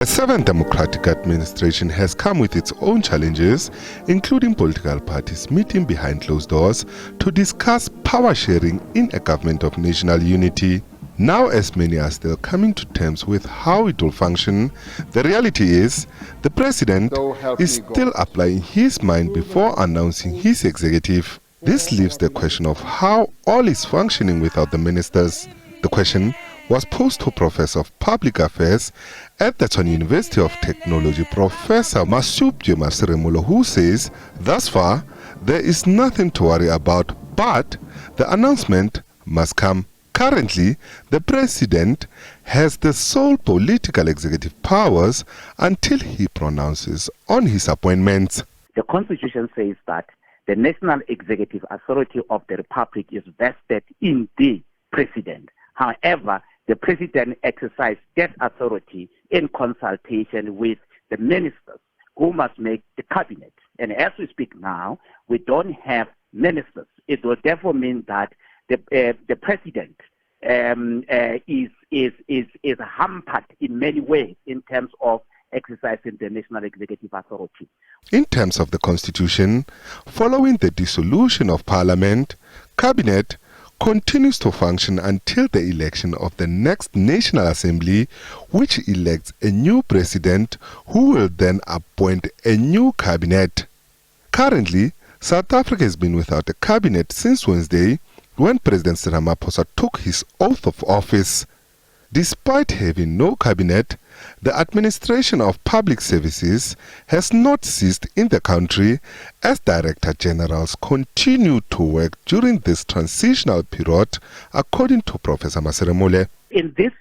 The seventh democratic administration has come with its own challenges, including political parties meeting behind closed doors to discuss power sharing in a government of national unity. Now, as many are still coming to terms with how it will function, the reality is the president is still applying his mind before announcing his executive. This leaves the question of how all is functioning without the ministers. The question was posed to Professor of Public Affairs at the Tshwane University of Technology, Professor Masupje, who says, thus far, there is nothing to worry about, but the announcement must come. Currently, the president has the sole political executive powers until he pronounces on his appointments. The Constitution says that the national executive authority of the Republic is vested in the president. However, the president exercises that authority in consultation with the ministers who must make the cabinet. And as we speak now, we don't have ministers. It will therefore mean that the president is hampered in many ways in terms of exercising the national executive authority. In terms of the Constitution, following the dissolution of Parliament, Cabinet continues to function until the election of the next National Assembly, which elects a new president who will then appoint a new cabinet. Currently, South Africa has been without a cabinet since Wednesday, when President Cyril Ramaphosa took his oath of office. Despite having no cabinet, the administration of public services has not ceased in the country as Director Generals continue to work during this transitional period, according to Professor Masiremole. In this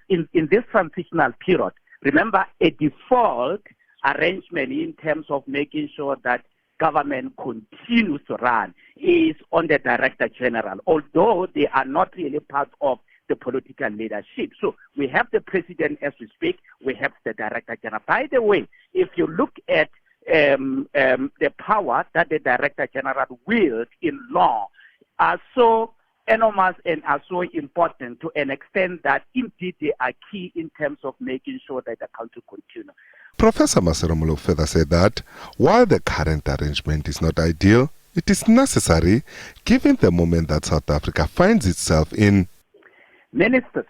transitional period, remember, a default arrangement in terms of making sure that government continues to run is on the Director General, although they are not really part of the political leadership. So we have the president as we speak, we have the Director General. By the way, if you look at the power that the Director General wields in law are so enormous and are so important to an extent that indeed they are key in terms of making sure that the country continues. Professor Masiremole further said that while the current arrangement is not ideal, it is necessary given the moment that South Africa finds itself in. Ministers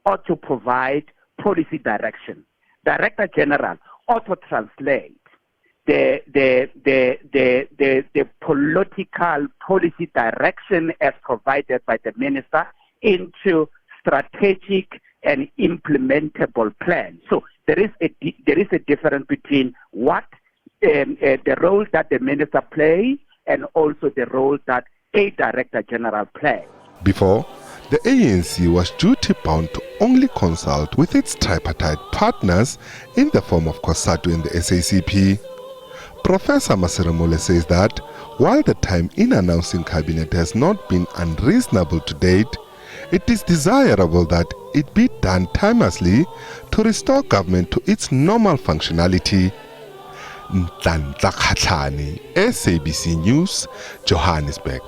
ought to provide policy direction. Director General ought to translate the political policy direction as provided by the minister into strategic and implementable plans. So there is a difference between what the role that the minister plays and also the role that a Director General plays. Before, the ANC was duty-bound to only consult with its tripartite partners in the form of COSATU and the SACP. Professor Masiremole says that while the time in announcing cabinet has not been unreasonable to date, it is desirable that it be done timelessly to restore government to its normal functionality. Ntlantla Kgatlhane, SABC News, Johannesburg.